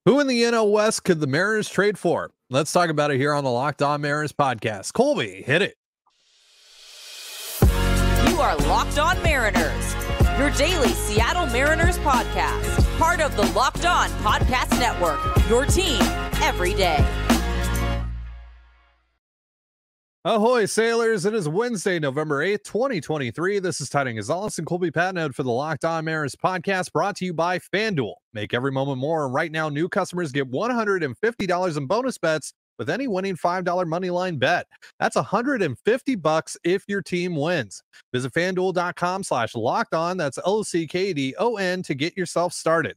Who in the NL West could the Mariners trade for? Let's talk about it here on the Locked On Mariners podcast. Colby, hit it. You are Locked On Mariners, your daily Seattle Mariners podcast. Part of the Locked On Podcast Network, your team every day. Ahoy, sailors. It is Wednesday, November 8th, 2023. This is Trident and Colby Patnode for the Locked On Mariners podcast, brought to you by FanDuel. Make every moment more. And right now, new customers get $150 in bonus bets with any winning $5 moneyline bet. That's $150 if your team wins. Visit FanDuel.com/lockedon. That's LOCKEDON to get yourself started.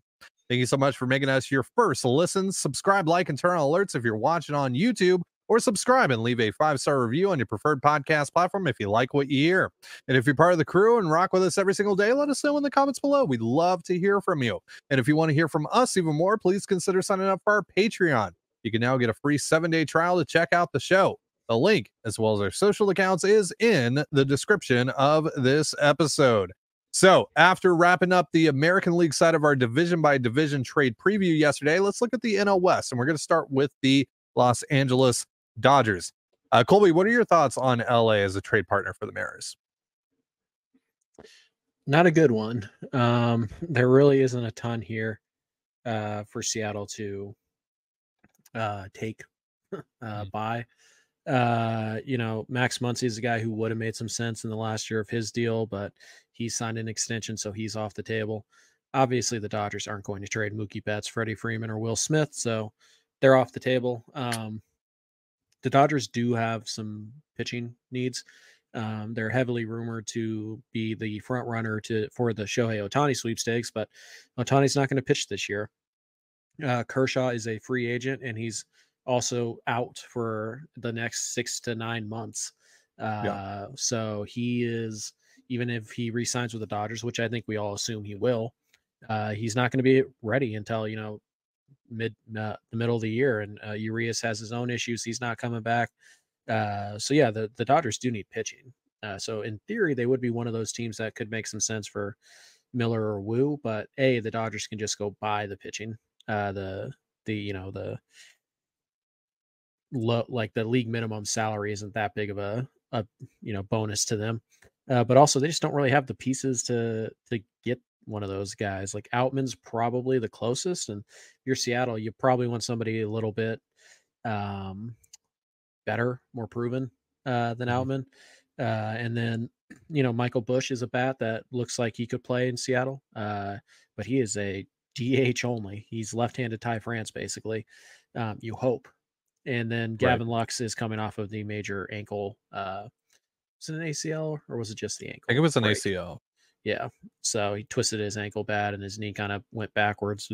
Thank you so much for making us your first listen. Subscribe, like, and turn on alerts if you're watching on YouTube, or subscribe and leave a 5-star review on your preferred podcast platform if you like what you hear. And if you're part of the crew and rock with us every single day, let us know in the comments below. We'd love to hear from you. And if you want to hear from us even more, please consider signing up for our Patreon. You can now get a free 7-day trial to check out the show. The link, as well as our social accounts, is in the description of this episode. So after wrapping up the American League side of our division by division trade preview yesterday, let's look at the NL West. And we're going to start with the Los Angeles Dodgers. Colby, what are your thoughts on LA as a trade partner for the Mariners? Not a good one. There really isn't a ton here for Seattle to take by. Max Muncy is a guy who would have made some sense in the last year of his deal, but he signed an extension, so he's off the table. Obviously, the Dodgers aren't going to trade Mookie Betts, Freddie Freeman, or Will Smith, so they're off the table. The Dodgers do have some pitching needs. They're heavily rumored to be the front runner for the Shohei Ohtani sweepstakes, but Ohtani's not going to pitch this year. Kershaw is a free agent, and he's also out for the next 6 to 9 months. So he is, even if he re-signs with the Dodgers, which I think we all assume he will, he's not going to be ready until, the middle of the year, and Urias has his own issues. He's not coming back. The Dodgers do need pitching. So in theory, they would be one of those teams that could make some sense for Miller or Wu, but the Dodgers can just go buy the pitching. The league minimum salary isn't that big of a bonus to them. But also they just don't really have the pieces to get one of those guys. Like Outman's probably the closest, and if you're Seattle, you probably want somebody a little bit better, more proven than Outman. And then, Michael Busch is a bat that looks like he could play in Seattle, but he is a DH only. He's left-handed Ty France, basically. You hope. And then Gavin Lux is coming off of the major ankle. Was it an ACL or was it just the ankle? I think it was an ACL. Yeah. So he twisted his ankle bad and his knee kind of went backwards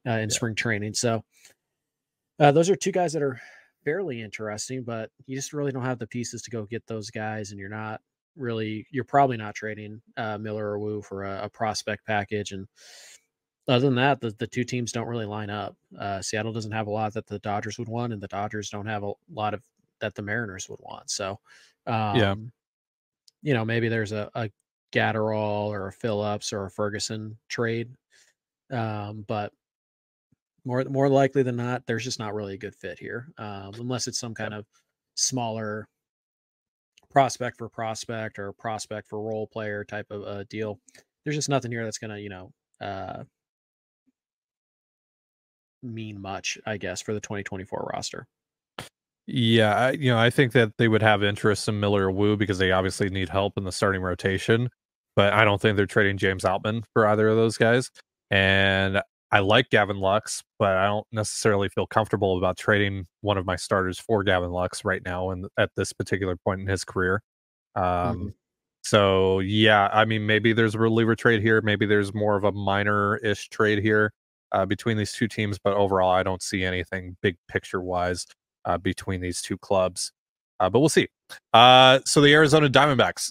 in spring training. So those are two guys that are fairly interesting, but you just really don't have the pieces to go get those guys. And you're probably not trading Miller or Wu for a prospect package. And other than that, the two teams don't really line up. Seattle doesn't have a lot that the Dodgers would want, and the Dodgers don't have a lot of that the Mariners would want. So, maybe there's a Gatterall or a Phillips or a Ferguson trade. But more likely than not, there's just not really a good fit here. Unless it's some kind of smaller prospect for prospect or prospect for role player type of deal. There's just nothing here that's going to, mean much, I guess, for the 2024 roster. Yeah, I think that they would have interest in Miller or Wu because they obviously need help in the starting rotation, but I don't think they're trading James Outman for either of those guys. And I like Gavin Lux, but I don't necessarily feel comfortable about trading one of my starters for Gavin Lux right now and at this particular point in his career. So yeah, I mean, maybe there's a reliever trade here. Maybe there's more of a minor-ish trade here between these two teams, but overall, I don't see anything big picture-wise between these two clubs. But we'll see. So the Arizona Diamondbacks,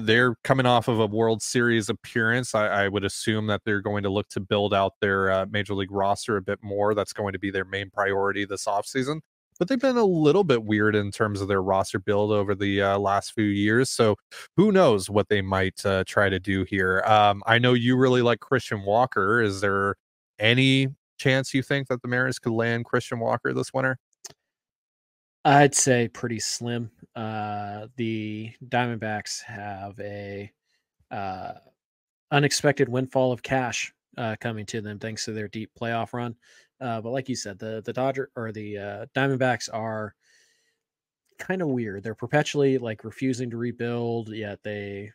they're coming off of a World Series appearance. I would assume that they're going to look to build out their Major League roster a bit more. That's going to be their main priority this offseason. But they've been a little bit weird in terms of their roster build over the last few years. So who knows what they might try to do here. I know you really like Christian Walker. Is there any chance you think that the Mariners could land Christian Walker this winter? I'd say pretty slim. The Diamondbacks have a unexpected windfall of cash coming to them thanks to their deep playoff run. But like you said, the Diamondbacks are kind of weird. They're perpetually like refusing to rebuild, yet they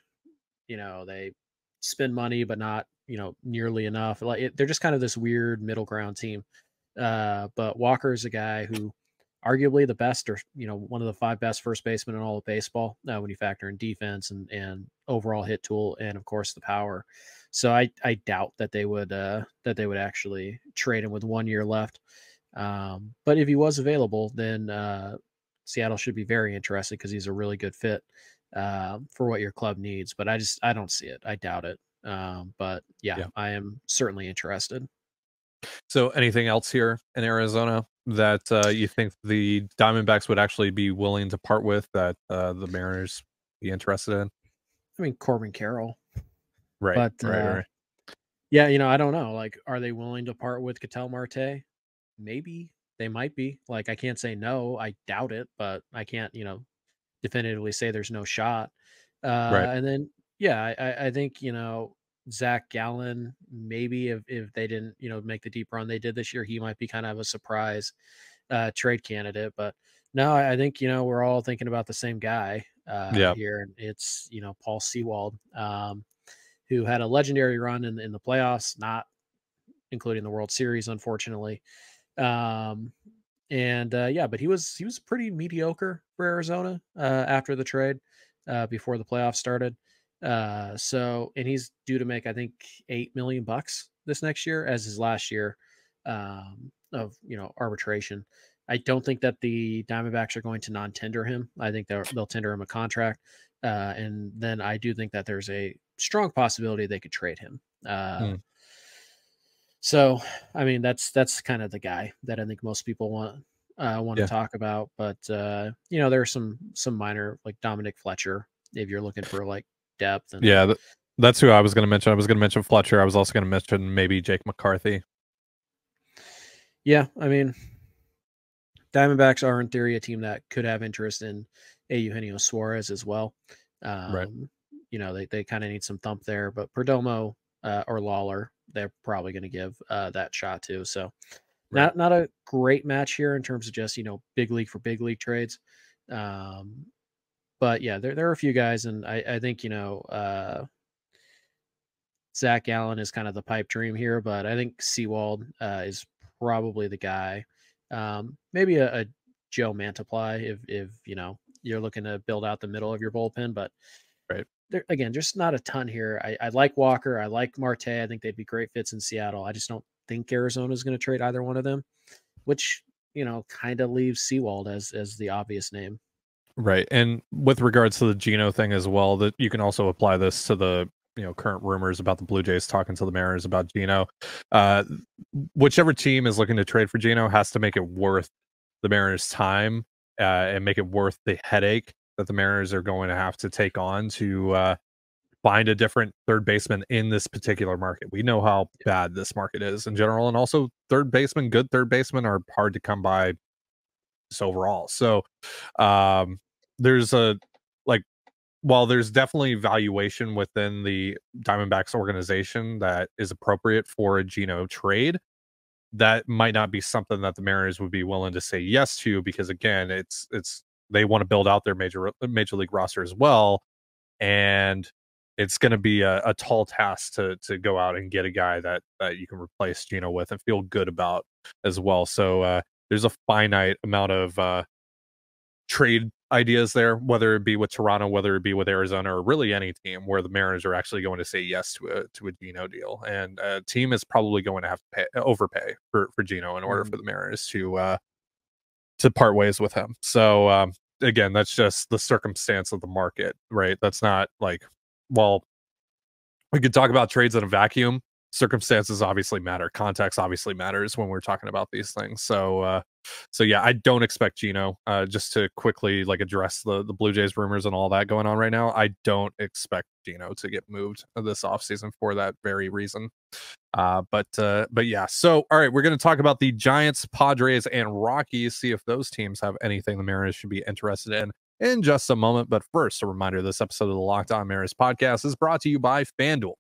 spend money, but not, nearly enough. They're just kind of this weird middle ground team. But Walker is a guy who arguably the best, or, one of the 5 best first basemen in all of baseball when you factor in defense and overall hit tool, and of course the power. So I doubt that they would actually trade him with 1 year left. But if he was available, then Seattle should be very interested because he's a really good fit for what your club needs. But I don't see it. I doubt it. But yeah, I am certainly interested. So anything else here in Arizona that you think the Diamondbacks would actually be willing to part with that the Mariners be interested in? I mean, Corbin Carroll. Right. But right. Yeah, I don't know. Like, are they willing to part with Ketel Marte? Maybe. They might be. Like, I can't say no. I doubt it, but I can't, definitively say there's no shot. Right. And then, yeah, I think, Zach Gallen, maybe if they didn't, make the deep run they did this year, he might be kind of a surprise trade candidate. But no, I think, we're all thinking about the same guy here. And it's, Paul Sewald, who had a legendary run in the playoffs, not including the World Series, unfortunately. But he was pretty mediocre for Arizona after the trade before the playoffs started. And he's due to make, I think, $8 million this next year as his last year of arbitration. I don't think that the Diamondbacks are going to non-tender him. I think they'll tender him a contract, and then I do think that there's a strong possibility they could trade him. So, I mean, that's kind of the guy that I think most people want to talk about. But there are some minor, like Dominic Fletcher, if you're looking for like depth. And that's who I was going to mention. I was going to mention Fletcher. I was also going to mention maybe Jake McCarthy. Yeah, I mean, Diamondbacks are in theory a team that could have interest in Eugenio Suarez as well. Right. They kind of need some thump there, but Perdomo or Lawler, they're probably going to give that shot too. So not a great match here in terms of just, big league for big league trades. But yeah, there are a few guys, and I think, Zach Gallen is kind of the pipe dream here, but I think Sewald is probably the guy. Maybe a Joe Mantiply if you're looking to build out the middle of your bullpen, but again, just not a ton here. I like Walker. I like Marte. I think they'd be great fits in Seattle. I just don't think Arizona is going to trade either one of them, which, kind of leaves Sewald as the obvious name. Right. And with regards to the Geno thing as well, that you can also apply this to the, current rumors about the Blue Jays talking to the Mariners about Geno. Whichever team is looking to trade for Geno has to make it worth the Mariners' time and make it worth the headache that the Mariners are going to have to take on to find a different third baseman in this particular market. We know how bad this market is in general, and also good third basemen are hard to come by overall. So while there's definitely valuation within the Diamondbacks organization that is appropriate for a Geno trade, that might not be something that the Mariners would be willing to say yes to, because again, it's they want to build out their major league roster as well, and it's going to be a tall task to go out and get a guy that you can replace Geno with and feel good about as well. So there's a finite amount of trade ideas there, whether it be with Toronto, whether it be with Arizona, or really any team where the Mariners are actually going to say yes to a Geno deal. And a team is probably going to have to overpay for Geno in order for the Mariners to part ways with him. So again, that's just the circumstance of the market, right? That's not like, well, we could talk about trades in a vacuum. circumstances obviously matter. Context obviously matters when we're talking about these things. So yeah, I don't expect Geno. Just to quickly like address the Blue Jays rumors and all that going on right now. I don't expect Geno to get moved this offseason for that very reason. But yeah. So all right, we're going to talk about the Giants, Padres, and Rockies. See if those teams have anything the Mariners should be interested in just a moment. But first, a reminder: this episode of the Locked On Mariners podcast is brought to you by FanDuel.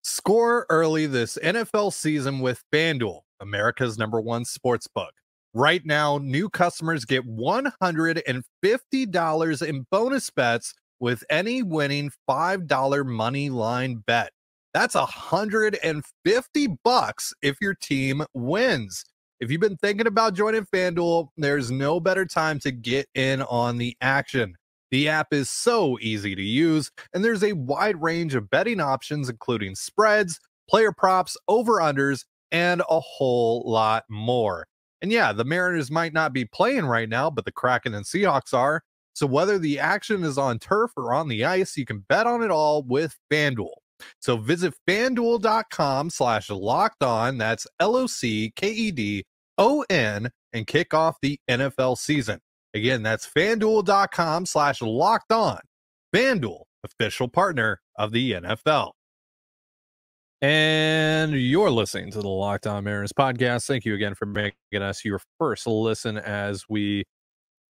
Score early this NFL season with FanDuel, America's #1 sportsbook. Right now, new customers get $150 in bonus bets with any winning $5 money line bet. That's $150 if your team wins. If you've been thinking about joining FanDuel, there's no better time to get in on the action. The app is so easy to use, and there's a wide range of betting options, including spreads, player props, over-unders, and a whole lot more. And yeah, the Mariners might not be playing right now, but the Kraken and Seahawks are. So whether the action is on turf or on the ice, you can bet on it all with FanDuel. So visit FanDuel.com/lockedon, that's LOCKEDON, and kick off the NFL season. Again, that's FanDuel.com/lockedon. FanDuel, official partner of the NFL. And you're listening to the Locked On Mariners podcast. Thank you again for making us your first listen as we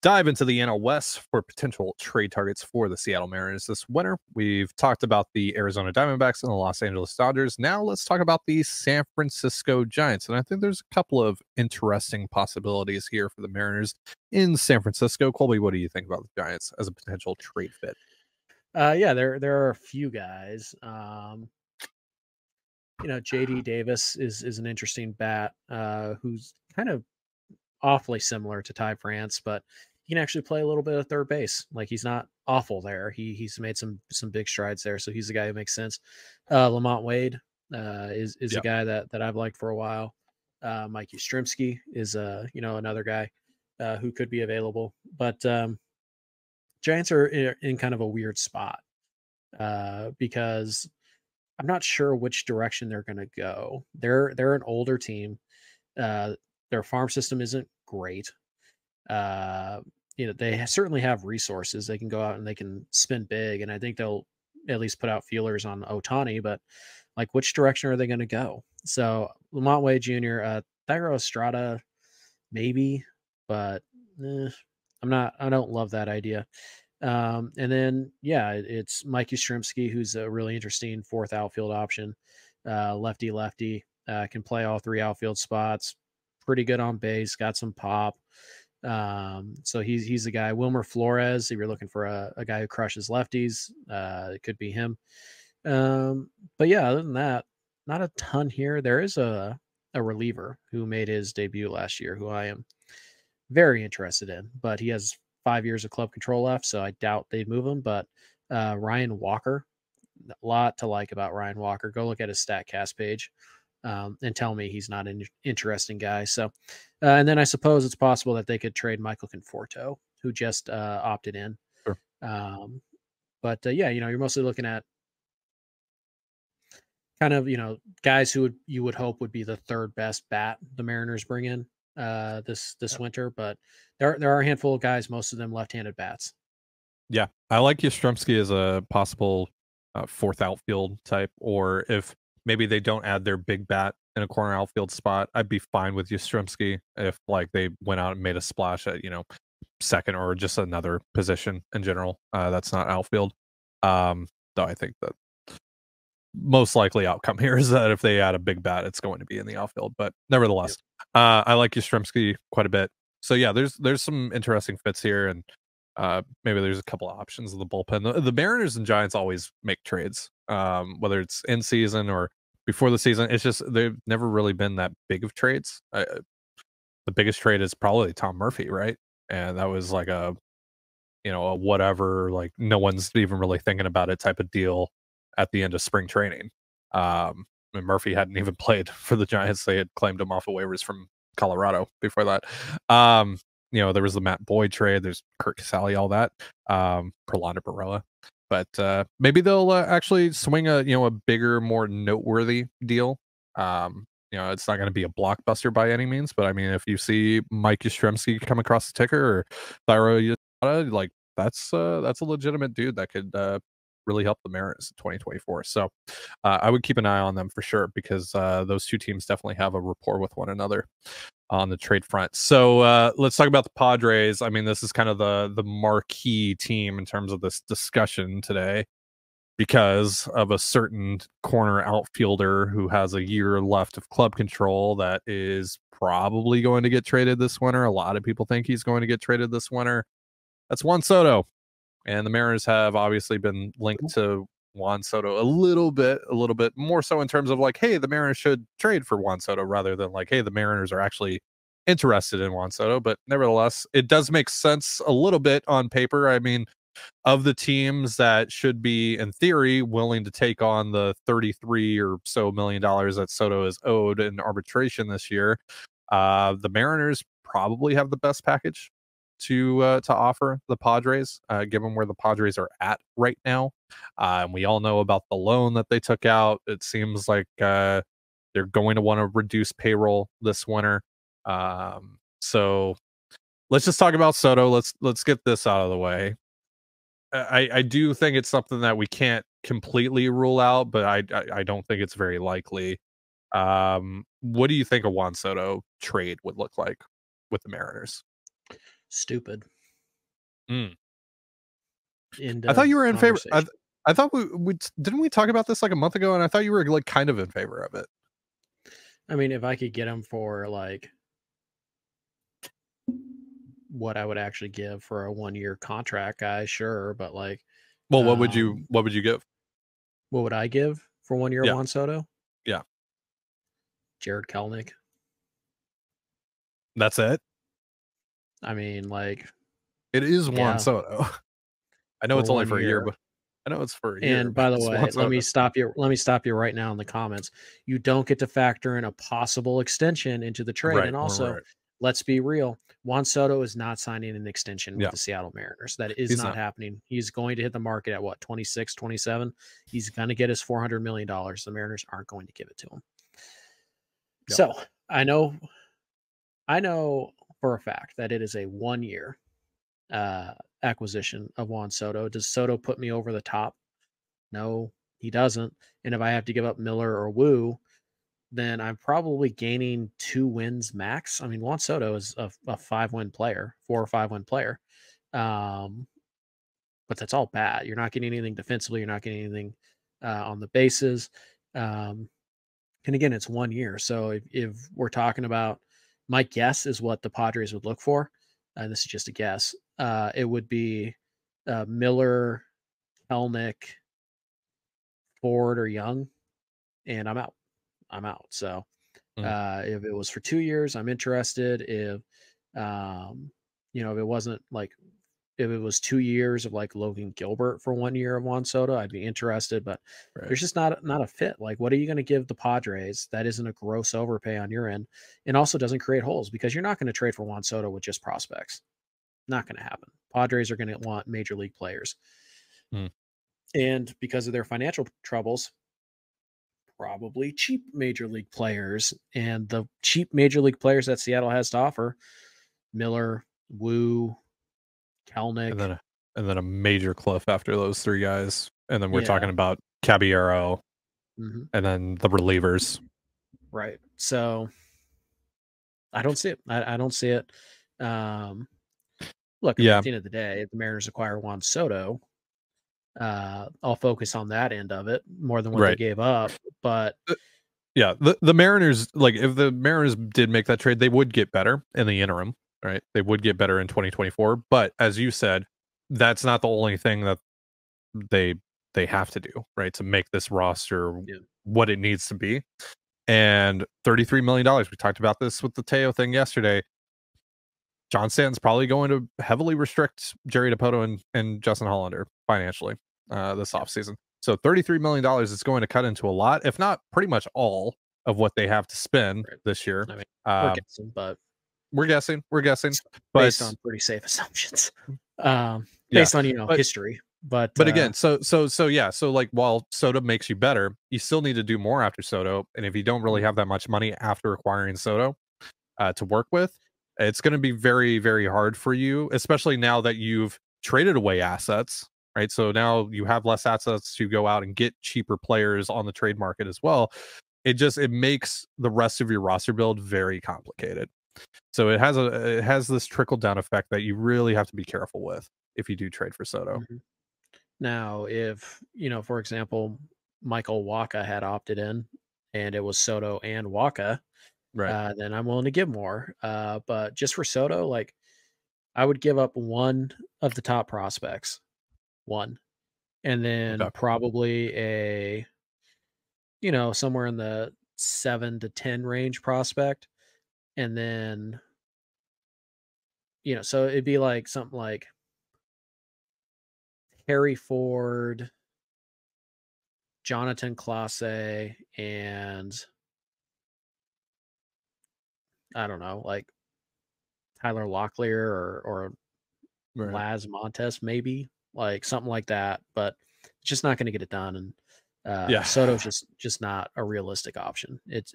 dive into the NL West for potential trade targets for the Seattle Mariners this winter. We've talked about the Arizona Diamondbacks and the Los Angeles Dodgers. Now let's talk about the San Francisco Giants. And I think there's a couple of interesting possibilities here for the Mariners in San Francisco. Colby, what do you think about the Giants as a potential trade fit? Yeah, there are a few guys. JD Davis is an interesting bat who's kind of awfully similar to Ty France, but he can actually play a little bit of third base. Like, he's not awful there. He's made some big strides there, so he's the guy who makes sense. Lamont Wade is a guy that I've liked for a while. Mike Yastrzemski is another guy who could be available, but Giants are in kind of a weird spot because I'm not sure which direction they're going to go. They're an older team. Their farm system isn't great. They certainly have resources. They can go out and they can spin big, and I think they'll at least put out feelers on Ohtani, but like, which direction are they going to go? So Lamont Wade Jr., Thairo Estrada, maybe, but I don't love that idea. And then, it's Mike Yastrzemski, who's a really interesting fourth outfield option. Lefty, can play all three outfield spots. Pretty good on base, got some pop. So he's the guy. Wilmer Flores, if you're looking for a guy who crushes lefties, it could be him. But yeah, other than that, not a ton here. There is a reliever who made his debut last year, who I am very interested in, but he has 5 years of club control left, so I doubt they'd move him. But Ryan Walker, a lot to like about Ryan Walker. Go look at his StatCast page. And tell me he's not an interesting guy. So, and then I suppose it's possible that they could trade Michael Conforto, who just opted in. Sure. But you're mostly looking at kind of, guys who you would hope would be the third best bat the Mariners bring in this winter. But there are a handful of guys, most of them left-handed bats. Yeah, I like Yastrzemski as a possible fourth outfield type, or if maybe they don't add their big bat in a corner outfield spot, I'd be fine with Yastrzemski if like they went out and made a splash at, second or just another position in general. That's not outfield. Though I think that most likely outcome here is that if they add a big bat, it's going to be in the outfield. But nevertheless, I like Yastrzemski quite a bit. So yeah, there's some interesting fits here, and maybe there's a couple of options in the bullpen. The Mariners and Giants always make trades, whether it's in season or before the season. It's just they've never really been that big of trades. The biggest trade is probably Tom Murphy, right? And that was like a whatever, like no one's even really thinking about it type of deal at the end of spring training. Murphy hadn't even played for the Giants. They had claimed him off of waivers from Colorado before that. There was the Matt Boyd trade. There's Kurt Casale, all that. Prolanda Barella. But maybe they'll actually swing a bigger, more noteworthy deal It's not going to be a blockbuster by any means, but I mean, if you see Mike Yastrzemski come across the ticker or Thairo Yasada, like that's a legitimate dude that could really help the Mariners in 2024. So I would keep an eye on them for sure, because those two teams definitely have a rapport with one another on the trade front. So let's talk about the Padres. I mean, this is kind of the marquee team in terms of this discussion today, because of a certain corner outfielder who has a year left of club control that is probably going to get traded this winter. A lot of people think he's going to get traded this winter. That's Juan Soto. And the Mariners have obviously been linked to Juan Soto a little bit more so in terms of like, hey, the Mariners should trade for Juan Soto, rather than like, hey, the Mariners are actually interested in Juan Soto. But nevertheless, it does make sense a little bit on paper. I mean, of the teams that should be, in theory, willing to take on the $33 or so million that Soto is owed in arbitration this year, the Mariners probably have the best package to offer the Padres, given where the Padres are at right now. And we all know about the loan that they took out. It seems like they're going to want to reduce payroll this winter. So let's just talk about Soto. Let's get this out of the way. I do think it's something that we can't completely rule out, but I don't think it's very likely. What do you think a Juan Soto trade would look like with the Mariners? Stupid. I thought you were in favor. I thought we didn't we talk about this like a month ago, and I thought you were like kind of in favor of it. I mean, if I could get him for like what I would actually give for a 1-year contract guy, sure, but like, well, what would you give? What would I give for 1 year Juan Soto? Yeah, Jared Kelenic. That's it. I mean, like, it is Juan Soto. I know it's only for a year, but I know it's for a year. And by the way, let me stop you right now in the comments. You don't get to factor in a possible extension into the trade. Right, and also, let's be real. Juan Soto is not signing an extension with the Seattle Mariners. That is not happening. He's going to hit the market at what, 26, 27? He's going to get his $400 million. The Mariners aren't going to give it to him. Yep. So I know for a fact that it is a 1-year acquisition of Juan Soto. Does Soto put me over the top? No, he doesn't. And if I have to give up Miller or Wu, then I'm probably gaining 2 wins max. I mean, Juan Soto is a 5-win player, 4 or 5-win player. But that's all bad. You're not getting anything defensively. You're not getting anything on the bases. And again, it's 1 year. So if we're talking about, my guess is what the Padres would look for, and this is just a guess, it would be Miller, Kelenic, Ford, or Young, and I'm out. So if it was for 2 years, I'm interested. If if it wasn't like, if it was 2 years of like Logan Gilbert for 1 year of Juan Soto, I'd be interested. But there's just not a fit. Like, what are you going to give the Padres that isn't a gross overpay on your end, and also doesn't create holes? Because you're not going to trade for Juan Soto with just prospects. Not going to happen. Padres are going to want major league players. And because of their financial troubles, probably cheap major league players. And the cheap major league players that Seattle has to offer, Miller, Wu, Kelenic, and then a major cliff after those 3 guys. And then we're talking about Caballero, and then the relievers. Right. So I don't see it. I don't see it. Look, at the end of the day, if the Mariners acquire Juan Soto, I'll focus on that end of it more than what they gave up. But the Mariners, like, if the Mariners did make that trade, they would get better in the interim, right? They would get better in 2024. But as you said, that's not the only thing that they have to do, right, to make this roster what it needs to be. And $33 million. We talked about this with the Teo thing yesterday. John Stanton's probably going to heavily restrict Jerry Dipoto and Justin Hollander financially this offseason. So $33 million is going to cut into a lot, if not pretty much all of what they have to spend this year. I mean, we're guessing, but based on pretty safe assumptions, based on history. But again, so yeah, so like while Soto makes you better, you still need to do more after Soto. And if you don't really have that much money after acquiring Soto to work with, it's going to be very, very hard for you, especially now that you've traded away assets, right? So now you have less assets to go out and get cheaper players on the trade market as well. It makes the rest of your roster build very complicated. So it has this trickle down effect that you really have to be careful with if you do trade for Soto. Now, if, for example, Michael Wacha had opted in and it was Soto and Wacha, Right. then I'm willing to give more. But just for Soto, like I would give up one of the top prospects, one, and then probably a, somewhere in the 7 to 10 range prospect. And then, so it'd be like something like Harry Ford, Jonathan Clase, and I don't know, like Tyler Locklear or Laz Montes, maybe like something like that, but it's just not going to get it done. And Soto's just not a realistic option. It's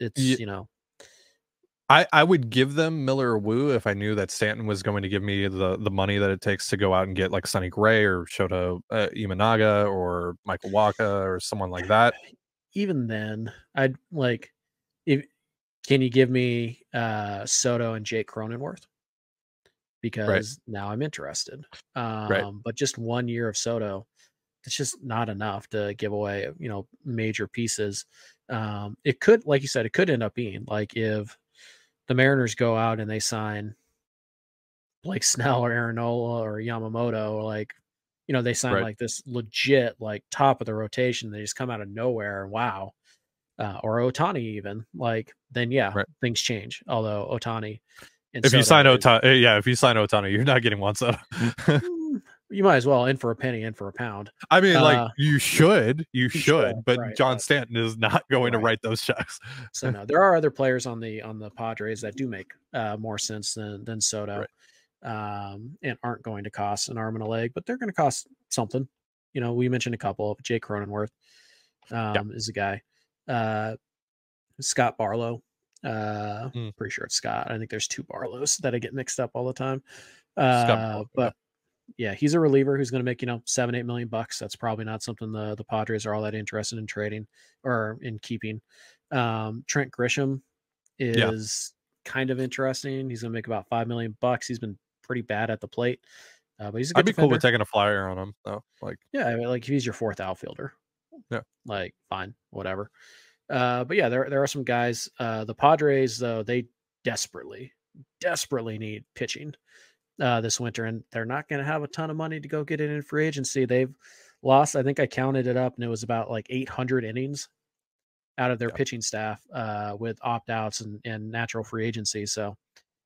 I would give them Miller or Wu if I knew that Stanton was going to give me the money that it takes to go out and get like Sonny Gray or Shota Imanaga or Michael Wacha or someone like that. Even then, I'd like, can you give me Soto and Jake Cronenworth? Because now I'm interested. But just 1 year of Soto, it's just not enough to give away, major pieces. It could, like you said, it could end up being like if the Mariners go out and they sign Blake Snell or Aaron Nola or Yamamoto, or like, they sign like this legit, like top of the rotation. They just come out of nowhere. Wow. Or Ohtani even, like, then things change. Although Ohtani, if you sign Ohtani, you're not getting one Soto. You might as well in for a penny, in for a pound. I mean, like you should, but John Stanton is not going to write those checks. So no, there are other players on the Padres that do make more sense than Soto, and aren't going to cost an arm and a leg, but they're going to cost something. We mentioned a couple. Jake Cronenworth is a guy. Scott Barlow. Pretty sure it's Scott. I think there's two Barlows that I get mixed up all the time. But yeah, he's a reliever who's going to make, $7-8 million bucks. That's probably not something the Padres are all that interested in trading or in keeping. Trent Grisham is kind of interesting. He's going to make about $5 million bucks. He's been pretty bad at the plate, but he's a good I'd be defender. cool with taking a flyer on him though. Like if he's your fourth outfielder, like fine, whatever. But yeah, there are some guys. The Padres though, they desperately need pitching this winter, and they're not going to have a ton of money to go get it in free agency. They've lost, I think I counted it up, and it was about like 800 innings out of their pitching staff with opt-outs and natural free agency. So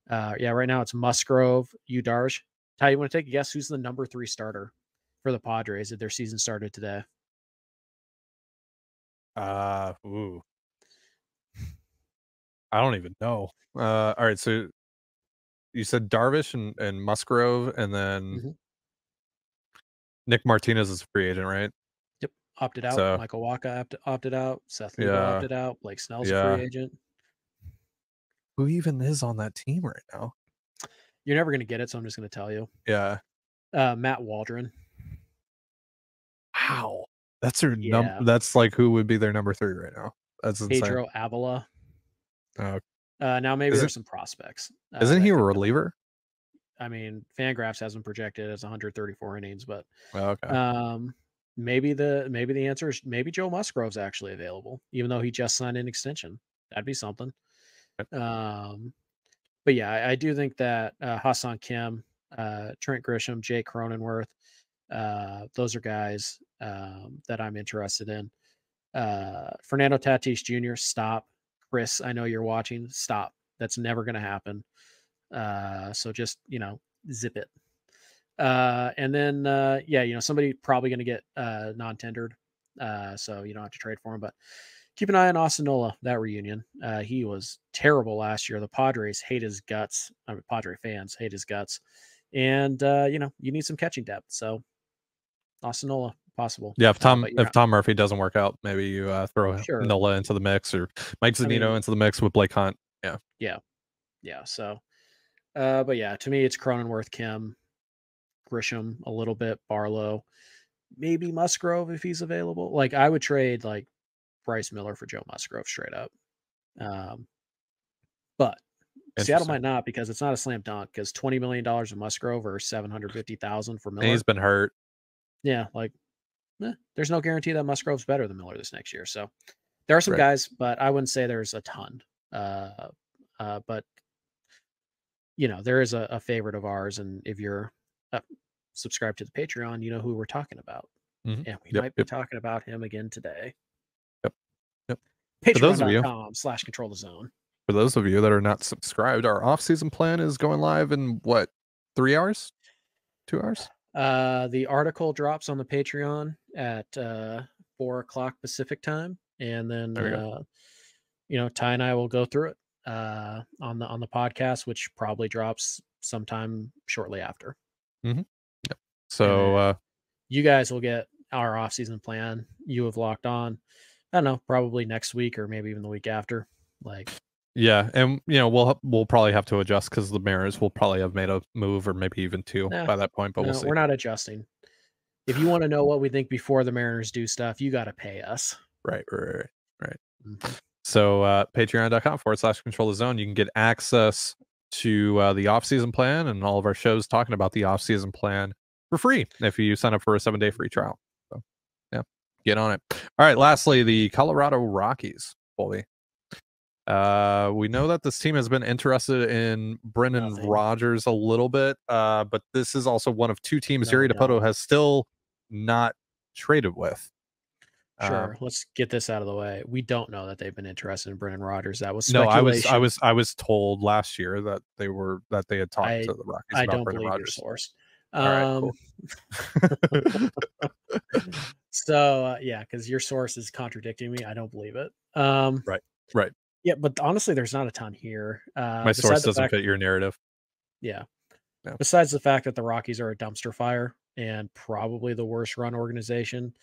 right now it's Musgrove, Udarj. Ty, you want to take a guess who's the number 3 starter for the Padres if their season started today? I don't even know. All right, so you said Darvish and Musgrove, and then Nick Martinez is a free agent, right? Yep, opted out. So, Michael Wacha opted out. Seth Lugo opted out. Blake Snell's a free agent. Who even is on that team right now? You're never going to get it, so I'm just going to tell you. Yeah. Matt Waldron. Wow. That's their that's like who would be their number 3 right now. That's insane. Pedro Avila. Oh. Now maybe there's some prospects. Isn't he a reliever? I mean, Fangraphs has him projected as 134 innings, but maybe the answer is maybe Joe Musgrove's actually available, even though he just signed an extension. That'd be something. But yeah, I do think that Ha-Seong Kim, Trent Grisham, Jake Cronenworth, those are guys that I'm interested in. Fernando Tatis Jr., stop. Chris, I know you're watching. Stop. That's never going to happen. So just, zip it. And then, somebody probably going to get non-tendered. So you don't have to trade for him, but keep an eye on Austin Nola, that reunion. He was terrible last year. The Padres hate his guts. I mean, Padre fans hate his guts. And, you need some catching depth. So Austin Nola, possible. Yeah, if But Tom Murphy doesn't work out, maybe you throw sure. Nola into the mix, or Mike Zunino into the mix with Blake Hunt. Yeah. So, but yeah, to me, it's Cronenworth, Kim, Grisham a little bit, Barlow, maybe Musgrove if he's available. Like I would trade like Bryce Miller for Joe Musgrove straight up. But Seattle might not, because it's not a slam dunk, because $20 million of Musgrove or $750,000 for Miller. And he's been hurt. Yeah, like there's no guarantee that Musgrove's better than Miller this next year. So there are some guys, but I wouldn't say there's a ton. But there is a favorite of ours, and if you're subscribed to the Patreon, you know who we're talking about, and we might be talking about him again today. Yep. Patreon.com/control-the-zone. For those of you that are not subscribed, our off-season plan is going live in what, 3 hours, 2 hours? The article drops on the Patreon at 4:00 Pacific time, and then Ty and I will go through it on the podcast, which probably drops sometime shortly after. Yep. So you guys will get our off-season plan. You have locked on. I don't know, probably next week or maybe even the week after. Yeah, and we'll probably have to adjust because the Mariners will probably have made a move, or maybe even two by that point. But we'll see. We're not adjusting. If you want to know what we think before the Mariners do stuff, you got to pay us. Right. So patreon.com/control-the-zone. You can get access to the off-season plan and all of our shows talking about the off-season plan for free if you sign up for a 7-day free trial. So yeah, get on it. All right. Lastly, the Colorado Rockies, Colby. We know that this team has been interested in Brendan Rodgers a little bit, but this is also one of two teams Jerry DiPoto has still not traded with. Sure, let's get this out of the way. We don't know that they've been interested in Brendan Rodgers. That was speculation. I was told last year that they had talked to the Rockies about Brendan Rodgers. Your source. All right, cool. So yeah, because your source is contradicting me. I don't believe it. Right. Yeah, but honestly, there's not a ton here. My source doesn't fit your narrative. Yeah. Besides the fact that the Rockies are a dumpster fire and probably the worst run organization,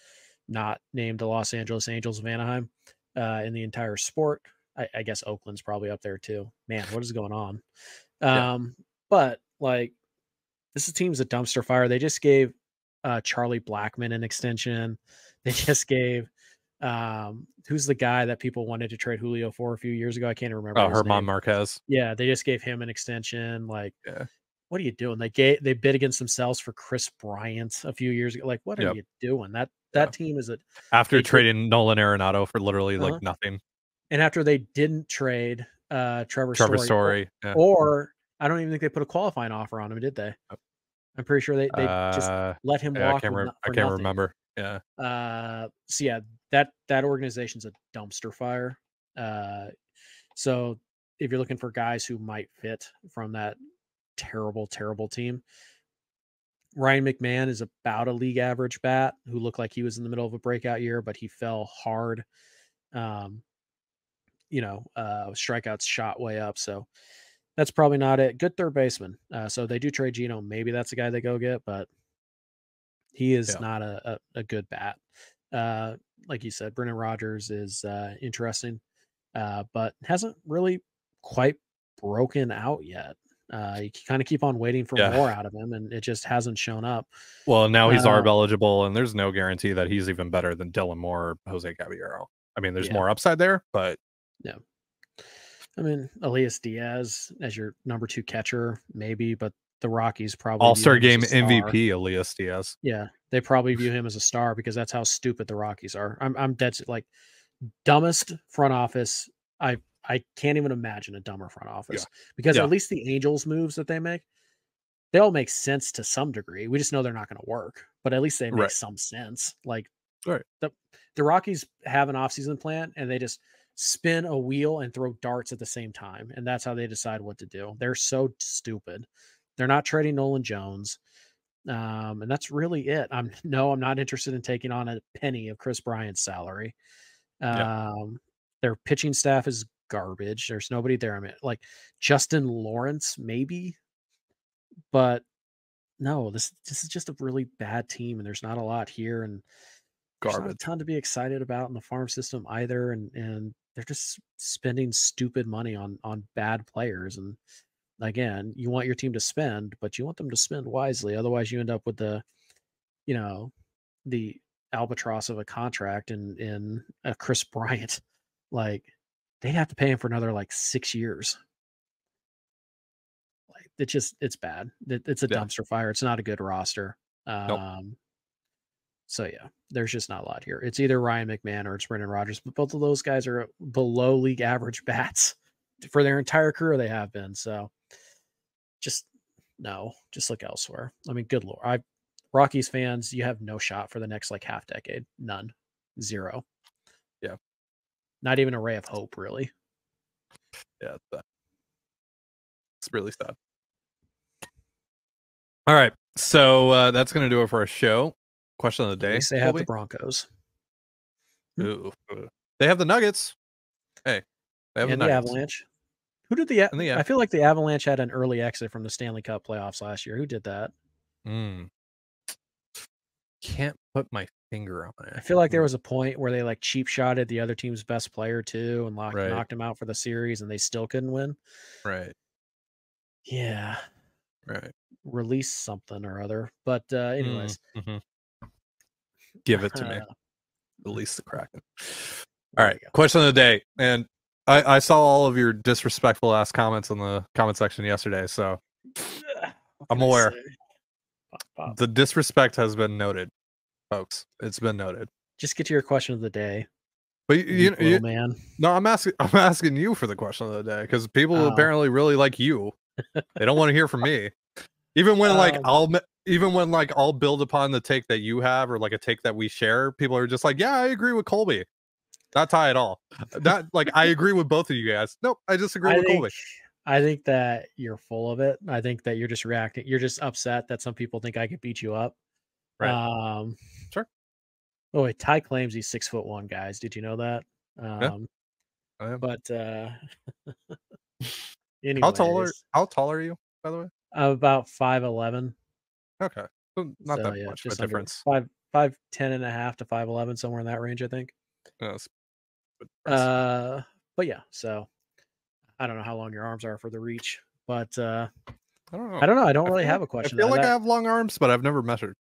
not named the Los Angeles Angels of Anaheim, in the entire sport. I guess Oakland's probably up there too. Man, what is going on? But this team's a dumpster fire. They just gave Charlie Blackmon an extension. They just gave who's the guy that people wanted to trade Julio for a few years ago? I can't remember. Herman Marquez. Yeah, they just gave him an extension. What are you doing? They bid against themselves for Chris Bryant a few years ago. What are you doing? That team is after trading Nolan Arenado for nothing. And after they didn't trade Trevor Story, or I don't even think they put a qualifying offer on him, did they? I'm pretty sure they just let him walk. I can't remember. Yeah. So yeah, that organization's a dumpster fire. So if you're looking for guys who might fit from that terrible team, Ryan McMahon is about a league average bat who looked like he was in the middle of a breakout year, but he fell hard. Strikeouts shot way up. So that's probably not it. Good third baseman. So they do trade Gino. Maybe that's the guy they go get, but he is not a good bat. Like you said, Brendan Rodgers is interesting, but hasn't really quite broken out yet. You kind of keep on waiting for more out of him, and it just hasn't shown up. Well, now he's ARB eligible, and there's no guarantee that he's even better than Dylan Moore or Jose Caballero. I mean, there's more upside there, but yeah. I mean, Elias Diaz as your number 2 catcher, maybe, but the Rockies probably All-Star Game MVP Elias Diaz. Yeah, they probably view him as a star because that's how stupid the Rockies are. I'm dead dumbest front office. I can't even imagine a dumber front office because at least the Angels moves that they make, they all make sense to some degree. We just know they're not going to work, but at least they make some sense. The Rockies have an offseason plan and they just spin a wheel and throw darts at the same time. And that's how they decide what to do. They're so stupid. They're not trading Nolan Jones. And that's really it. I'm not interested in taking on a penny of Chris Bryant's salary. Their pitching staff is garbage. There's nobody there. I mean, Justin Lawrence, maybe, but no, this is just a really bad team, and there's not a lot here, and there's not a Garbage. ton to be excited about in the farm system either, and they're just spending stupid money on bad players. And again, you want your team to spend, but you want them to spend wisely. Otherwise, you end up with the albatross of a contract in a Chris Bryant. Like, they'd have to pay him for another like 6 years. Like, it's bad. It's a dumpster fire. It's not a good roster. Nope. So yeah, there's just not a lot here. It's either Ryan McMahon or it's Brendan Rodgers, but both of those guys are below league average bats for their entire career. They have been. So just look elsewhere. I mean, good Lord. Rockies fans, you have no shot for the next like half decade. None. Zero. Yeah. Not even a ray of hope, really. Yeah. It's really sad. All right. So that's going to do it for our show. Question of the day. At least they have the Broncos. Ooh. They have the Nuggets. Hey. They have and the Avalanche. Who did I feel like the Avalanche had an early exit from the Stanley Cup playoffs last year. Who did that? Can't put my finger on it. I feel like there was a point where they like cheap shotted the other team's best player too and knocked him out for the series, and they still couldn't win. Right. Yeah. Right. Release something or other. But anyways. Give it to me. Release the Kraken. All right. Question of the day. And I saw all of your disrespectful ass comments in the comment section yesterday, so I'm aware. The disrespect has been noted, folks. It's been noted. Just get to your question of the day. But you man. No, I'm asking you for the question of the day because people apparently really like you. They don't want to hear from me. Even when I'll build upon the take that you have or like a take that we share, people are just like, yeah, I agree with Colby. Not Ty at all. Not like I agree with both of you guys. Nope, I disagree with Colby. I think that you're full of it. I think that you're just reacting. You're just upset that some people think I could beat you up. Right. Sure. Oh wait, Ty claims he's 6'1", guys. Did you know that? Yeah, I am. But anyways, how tall are you, by the way? I'm about 5'11". Okay. So not that much of a difference. 5'10" and a half to 5'11", somewhere in that range, I think. Yes. But yeah, so I don't know how long your arms are for the reach, but I don't know. I don't really have a question. I feel like I have long arms, but I've never measured.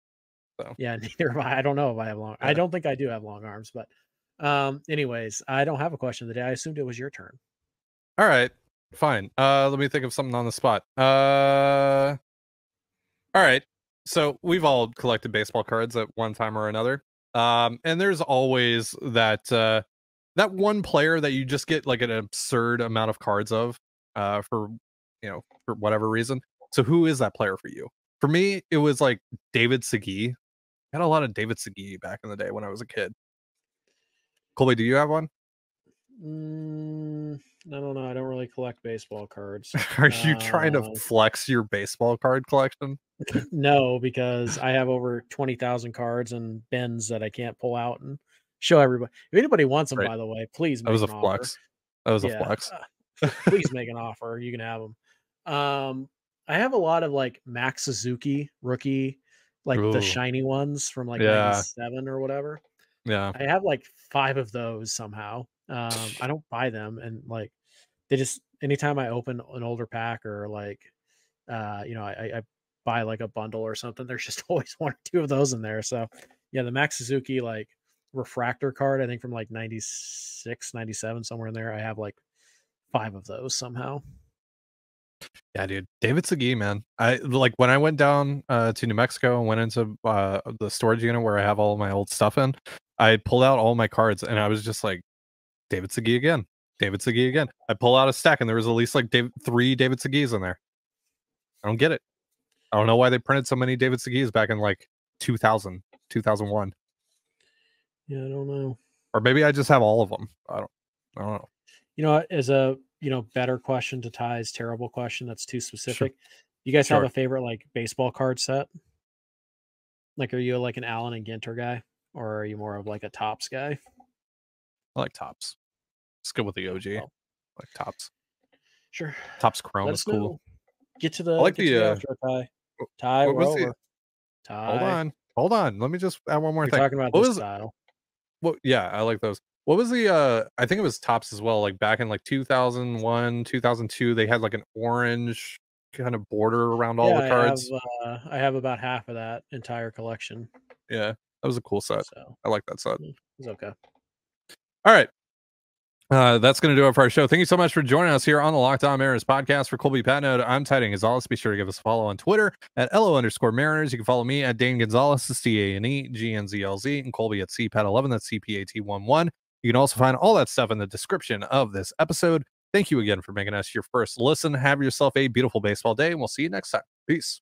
So yeah, neither have I. I don't know if I have long. I don't think I do have long arms, but anyways, I don't have a question of the day. I assumed it was your turn. All right, fine. Let me think of something on the spot. All right. So we've all collected baseball cards at one time or another. And there's always that one player that you just get like an absurd amount of cards of for whatever reason. So who is that player for you? For me, it was like David Segui. I had a lot of David Segui back in the day when I was a kid. Colby, do you have one? I don't know. I don't really collect baseball cards. Are you trying to flex your baseball card collection? No, because I have over 20,000 cards and bins that I can't pull out and show everybody. If anybody wants them, by the way, please make an offer. That was a flex. Please make an offer. You can have them. I have a lot of like Max Suzuki rookie, like the shiny ones from like 97 or whatever. Yeah. I have like 5 of those somehow. I don't buy them, and like they just anytime I open an older pack or like I buy like a bundle or something, there's just always 1 or 2 of those in there. So yeah, the Max Suzuki like refractor card, I think from like 96, 97, somewhere in there. I have like 5 of those somehow. Yeah, dude. David Segui, man. I like when I went down to New Mexico and went into the storage unit where I have all of my old stuff in, I pulled out all my cards and I was just like, David Segui again. David Segui again. I pull out a stack and there was at least like 3 David Seguis in there. I don't get it. I don't know why they printed so many David Seguis back in like 2000, 2001. Yeah, I don't know. Or maybe I just have all of them. I don't know. You know, as a better question to Ty's terrible question that's too specific. Sure. You guys have a favorite like baseball card set? Like, are you like an Allen and Ginter guy, or are you more of like a Topps guy? I like Topps. Let's go with the OG. I like Topps. Sure. Topps Chrome is cool. Get to the. I like the outro, Ty. Ty, what we're was the- over. Ty. Hold on. Let me just add one more You're thing. talking about What this was- style. Well, yeah, I like those. What was the I think it was Tops as well, like back in like 2001, 2002, they had like an orange kind of border around all the cards. I have about half of that entire collection. Yeah, that was a cool set. So I like that set. it's okay. All right. That's going to do it for our show. Thank you so much for joining us here on the Locked On Mariners podcast. For Colby Patnode, I'm Trident Gonzalez. Be sure to give us a follow on Twitter at @LO_Mariners. You can follow me at Dane Gonzalez, that's DANEGNZLZ, and Colby at CPAT11, that's CPAT11. You can also find all that stuff in the description of this episode. Thank you again for making us your first listen. Have yourself a beautiful baseball day, and we'll see you next time. Peace.